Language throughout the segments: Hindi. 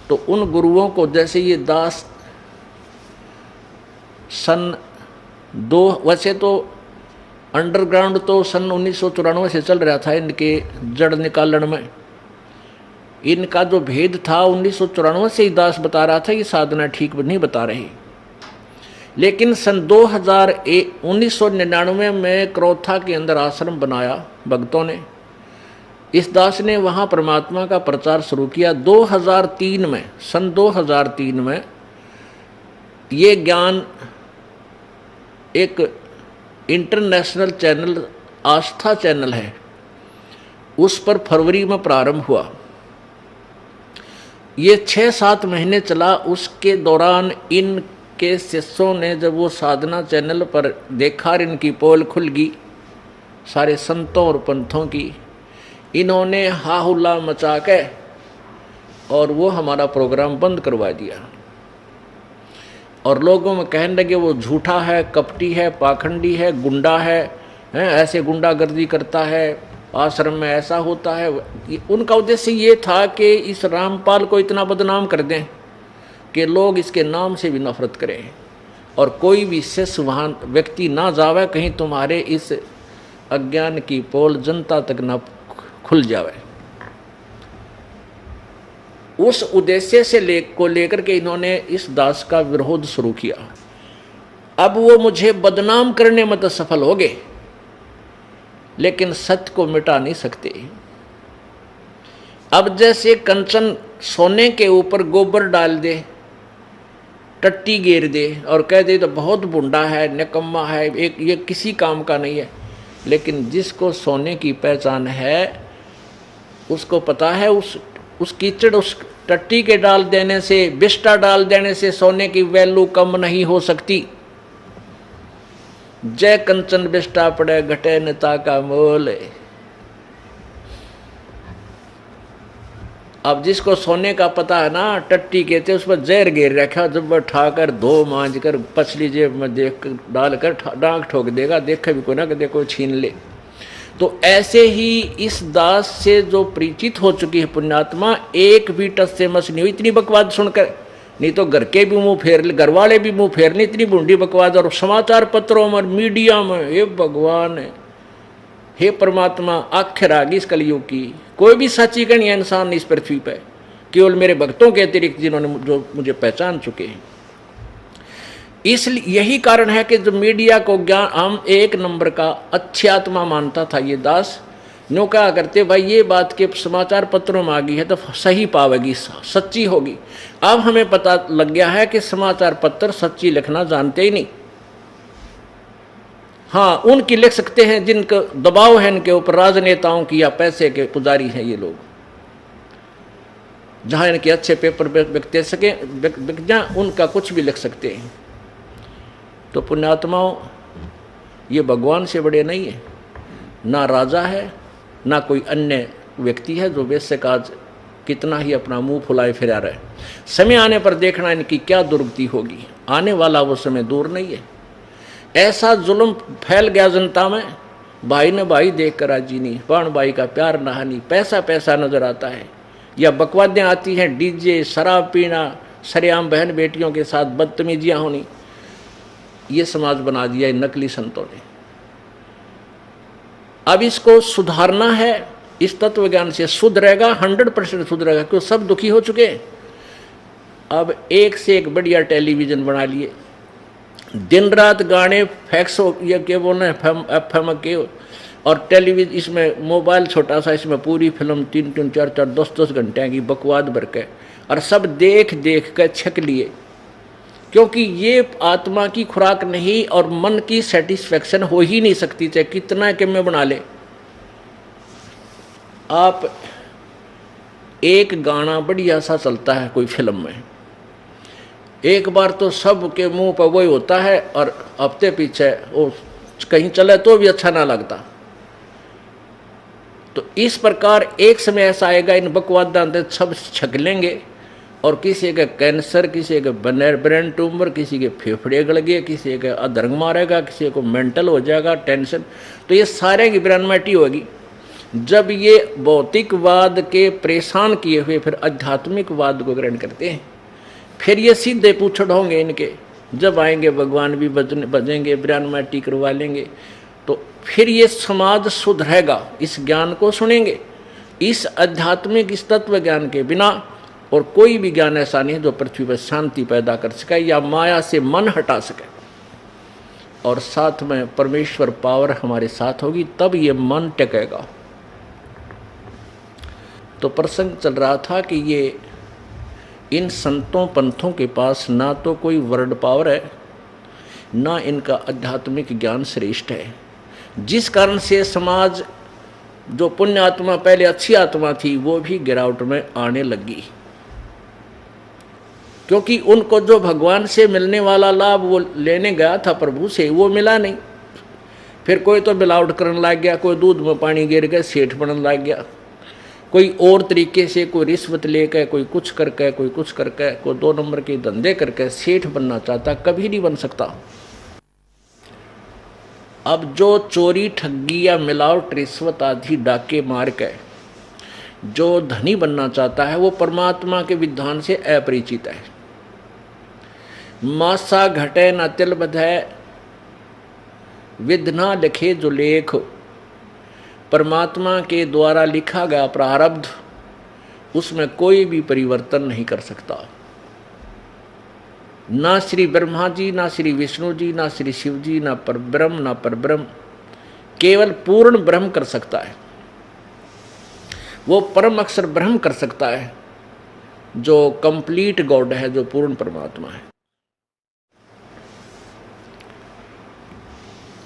तो उन गुरुओं को जैसे ये दास सन वैसे तो अंडरग्राउंड तो सन 1994 से चल रहा था इनके जड़ निकालन में। इनका जो भेद था 1994 से ही दास बता रहा था, ये साधना ठीक नहीं बता रही। लेकिन सन 1999 में क्रोथा के अंदर आश्रम बनाया भक्तों ने। इस दास ने वहाँ परमात्मा का प्रचार शुरू किया। 2003 में सन 2003 में ये ज्ञान एक इंटरनेशनल चैनल आस्था चैनल है, उस पर फरवरी में प्रारंभ हुआ। ये 6-7 महीने चला। उसके दौरान इनके शिष्यों ने जब वो साधना चैनल पर देखा, इनकी पोल खुल गई सारे संतों और पंथों की, इन्होंने हाहुल्ला मचा के और वो हमारा प्रोग्राम बंद करवा दिया। और लोगों में कहने लगे वो झूठा है, कपटी है, पाखंडी है, गुंडा है, ऐसे गुंडागर्दी करता है, आश्रम में ऐसा होता है। उनका उद्देश्य ये था कि इस रामपाल को इतना बदनाम कर दें कि लोग इसके नाम से भी नफरत करें और कोई भी शिष्य वहाँ व्यक्ति ना जावे, कहीं तुम्हारे इस अज्ञान की पोल जनता तक ना खुल जावे। उस उद्देश्य से लेकर के इन्होंने इस दास का विरोध शुरू किया। अब वो मुझे बदनाम करने में तो सफल हो गए, लेकिन सत्य को मिटा नहीं सकते। अब जैसे कंचन सोने के ऊपर गोबर डाल दे, टट्टी घेर दे और कह दे तो बहुत बुंडा है, निकम्मा है, एक ये किसी काम का नहीं है। लेकिन जिसको सोने की पहचान है उसको पता है उस कीचड़, उस टट्टी के डाल देने से, बिस्टा डाल देने से सोने की वैल्यू कम नहीं हो सकती। जय कंचन बिस्टा पड़े घटे नेता का मोल। अब जिसको सोने का पता है ना, टट्टी कहते उस पर जहर घेर रखा, जब वह ठाकर धो मांझ कर पछली जेब में देख डालकर डांक ठोक देगा, देखे भी कोई ना कि देखो छीन ले। तो ऐसे ही इस दास से जो परिचित हो चुकी है पुण्यात्मा, एक भी टस से मस नहीं हुई इतनी बकवाद सुनकर। नहीं तो घर के भी मुंह फेर ले, घर वाले भी मुंह फेरने, इतनी बूढ़ी बकवाद। और समाचार पत्रों में, मीडिया में, हे भगवान, हे परमात्मा, आखिर आ गई इस कलयुग की। कोई भी सच्ची कहीं इंसान इस पृथ्वी पर, केवल मेरे भक्तों के अतिरिक्त जिन्होंने जो मुझे पहचान चुके हैं। इसलिए यही कारण है कि जो मीडिया को ज्ञान हम एक नंबर का अच्छी आत्मा मानता था ये दास, नो कहा करते भाई ये बात के समाचार पत्रों में आ गई है तो सही पावेगी, सच्ची होगी। अब हमें पता लग गया है कि समाचार पत्र सच्ची लिखना जानते ही नहीं। हाँ, उनकी लिख सकते हैं जिनका दबाव है इनके ऊपर, राजनेताओं की या पैसे के पुजारी हैं ये लोग, जहां इनके अच्छे पेपर बिकते सके बिक जाए, उनका कुछ भी लिख सकते हैं। तो पुण्यात्माओं, ये भगवान से बड़े नहीं है, ना राजा है ना कोई अन्य व्यक्ति है जो वैसे काज कितना ही अपना मुंह फुलाए फिरा रहे। समय आने पर देखना इनकी क्या दुर्गति होगी। आने वाला वो समय दूर नहीं है। ऐसा जुल्म फैल गया जनता में, भाई ने भाई देख कर राजी नहीं, प्राण भाई का प्यार नहानी, पैसा पैसा नजर आता है, या बकवादें आती हैं, डीजे, शराब पीना, सरेआम बहन बेटियों के साथ बदतमीजियां होनी। ये समाज बना दिया इन नकली संतों ने। अब इसको सुधारना है, इस तत्व ज्ञान से सुधरेगा, 100% सुधरेगा, क्योंकि सब दुखी हो चुके हैं। अब एक से एक बढ़िया टेलीविजन बना लिए, दिन रात गाने, फैक्स, ये क्या बोलना है, FM के, और टेलीविजन, इसमें मोबाइल छोटा सा, इसमें पूरी फिल्म 3-3, 4-4, 10-10 घंटे की बकवाद भर के, और सब देख देख कर छक लिए। क्योंकि ये आत्मा की खुराक नहीं और मन की सेटिस्फेक्शन हो ही नहीं सकती, चाहे कितना कि मैं बना ले। आप एक गाना बढ़िया सा चलता है कोई फिल्म में, एक बार तो सब के मुंह पर वही होता है, और हफ्ते पीछे वो कहीं चले तो भी अच्छा ना लगता। तो इस प्रकार एक समय ऐसा आएगा, इन बकवादां सब छक लेंगे, और किसी का कैंसर, किसी का ब्रेन ट्यूमर, किसी के फेफड़े गल गए, किसी का अधर्म मारेगा, किसी को मेंटल हो जाएगा, टेंशन। तो ये सारे की ब्रेनमेटी होगी। जब ये भौतिकवाद के परेशान किए हुए फिर आध्यात्मिकवाद को ग्रहण करते हैं, फिर ये सीधे पूछड़ होंगे इनके, जब आएंगे भगवान भी बजेंगे, ब्रह्म माटी करवा लेंगे, तो फिर ये समाज सुधरेगा। इस ज्ञान को सुनेंगे, इस आध्यात्मिक इस तत्व ज्ञान के बिना और कोई भी ज्ञान ऐसा नहीं जो पृथ्वी पर शांति पैदा कर सके या माया से मन हटा सके, और साथ में परमेश्वर पावर हमारे साथ होगी, तब ये मन टिकेगा। तो प्रसंग चल रहा था कि ये इन संतों पंथों के पास ना तो कोई वर्ड पावर है, ना इनका आध्यात्मिक ज्ञान श्रेष्ठ है, जिस कारण से समाज जो पुण्य आत्मा पहले अच्छी आत्मा थी वो भी गिरावट में आने लगी, क्योंकि उनको जो भगवान से मिलने वाला लाभ वो लेने गया था प्रभु से, वो मिला नहीं। फिर कोई तो मिलावट करने लग गया, कोई दूध में पानी गिर गया सेठ बनने लग गया, कोई और तरीके से, कोई रिश्वत लेकर, कोई कुछ करके, कोई कुछ करके, कोई 2 नंबर के धंधे करके सेठ बनना चाहता, कभी नहीं बन सकता। अब जो चोरी ठगी या मिलावट रिश्वत आदि डाके मार के जो धनी बनना चाहता है वो परमात्मा के विधान से अपरिचित है। मासा घटे न तिल बधै, विधना लिखे जो लेख, परमात्मा के द्वारा लिखा गया प्रारब्ध उसमें कोई भी परिवर्तन नहीं कर सकता। ना श्री ब्रह्मा जी, ना श्री विष्णु जी, ना श्री शिव जी, ना परब्रह्म, ना परब्रह्म, केवल पूर्ण ब्रह्म कर सकता है। वो परम अक्षर ब्रह्म कर सकता है जो कंप्लीट गॉड है, जो पूर्ण परमात्मा है।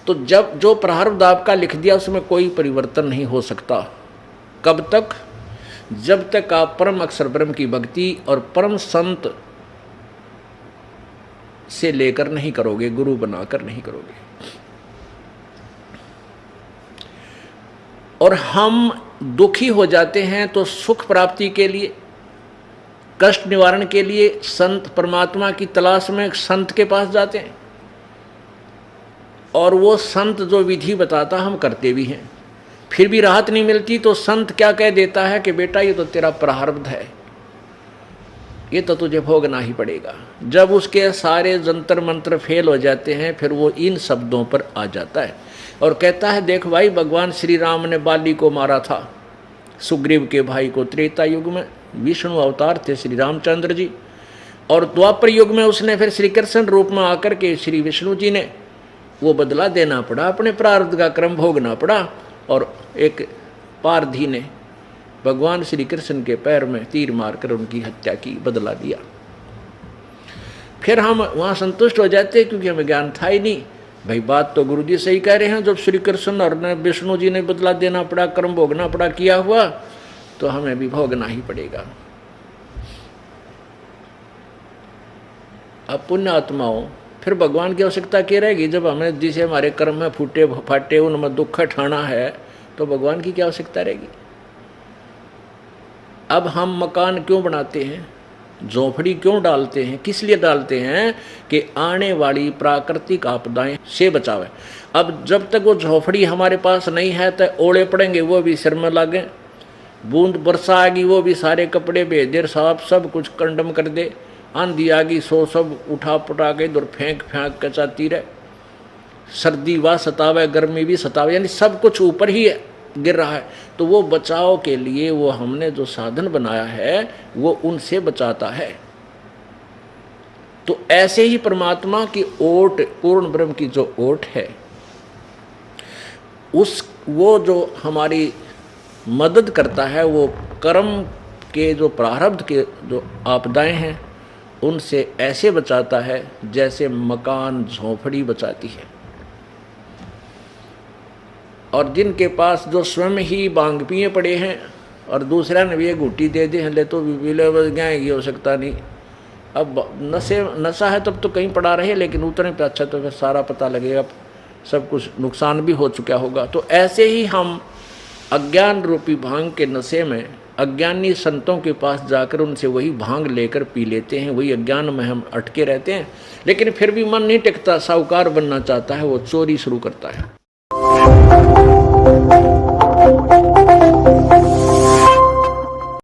तो जो प्रारब्ध आपका लिख दिया उसमें कोई परिवर्तन नहीं हो सकता। कब तक? जब तक आप परम अक्षर ब्रह्म की भक्ति और परम संत से लेकर नहीं करोगे, गुरु बनाकर नहीं करोगे। और हम दुखी हो जाते हैं तो सुख प्राप्ति के लिए, कष्ट निवारण के लिए संत परमात्मा की तलाश में संत के पास जाते हैं, और वो संत जो विधि बताता हम करते भी हैं, फिर भी राहत नहीं मिलती। तो संत क्या कह देता है कि बेटा ये तो तेरा प्रारब्ध है, ये तो तुझे भोगना ही पड़ेगा। जब उसके सारे जंतर मंत्र फेल हो जाते हैं फिर वो इन शब्दों पर आ जाता है और कहता है देख भाई, भगवान श्री राम ने बाली को मारा था, सुग्रीव के भाई को। त्रेता युग में विष्णु अवतार थे श्री रामचंद्र जी, और द्वापर युग में उसने फिर श्री कृष्ण रूप में आकर के श्री विष्णु जी ने वो बदला देना पड़ा, अपने प्रारब्ध का क्रम भोगना पड़ा, और एक पारधी ने भगवान श्री कृष्ण के पैर में तीर मारकर उनकी हत्या की, बदला दिया। फिर हम वहाँ संतुष्ट हो जाते क्योंकि हमें ज्ञान था ही नहीं। भाई बात तो गुरु जी सही कह रहे हैं, जब श्री कृष्ण और विष्णु जी ने बदला देना पड़ा, कर्म भोगना पड़ा, किया हुआ, तो हमें भी भोगना ही पड़ेगा। अब पुण्य आत्माओं, फिर भगवान की आवश्यकता क्या रहेगी? जब हमें जिसे हमारे कर्म में फूटे फाटे उनमें दुख ठाना है तो भगवान की क्या आवश्यकता रहेगी? अब हम मकान क्यों बनाते हैं, झोपड़ी क्यों डालते हैं? किस लिए डालते हैं? कि आने वाली प्राकृतिक आपदाएं से बचावे। अब जब तक वो झोपड़ी हमारे पास नहीं है तो ओले पड़ेंगे, वो भी सिर में लागे, बूंद वर्षा आएगी वो भी सारे कपड़े बेदेर साफ सब कुछ कंडम कर दे, आंधी आ गई सो सब उठा पुटा के इधर फेंक के चाहती रहे, सर्दी व सतावे, गर्मी भी सतावे, यानी सब कुछ ऊपर ही गिर रहा है। तो वो बचाव के लिए वो हमने जो साधन बनाया है वो उनसे बचाता है। तो ऐसे ही परमात्मा की ओट, पूर्ण ब्रह्म की जो ओट है, वो जो हमारी मदद करता है, वो कर्म के जो प्रारब्ध के जो आपदाएं हैं उनसे ऐसे बचाता है जैसे मकान झोपड़ी बचाती है। और जिनके पास जो स्वयं ही बांग पिए पड़े हैं और दूसरा ने भी एक घुट्टी दे दी है, ले तो विले बस गए, हो सकता नहीं। अब नशा है तब तो कहीं पड़ा रहे, लेकिन उतने पे अच्छा तो फिर सारा पता लगेगा, सब कुछ नुकसान भी हो चुका होगा। तो ऐसे ही हम अज्ञान रूपी भांग के नशे में अज्ञानी संतों के पास जाकर उनसे वही भांग लेकर पी लेते हैं, वही अज्ञान में हम अटके रहते हैं। लेकिन फिर भी मन नहीं टिकता, साहूकार बनना चाहता है, वो चोरी शुरू करता है।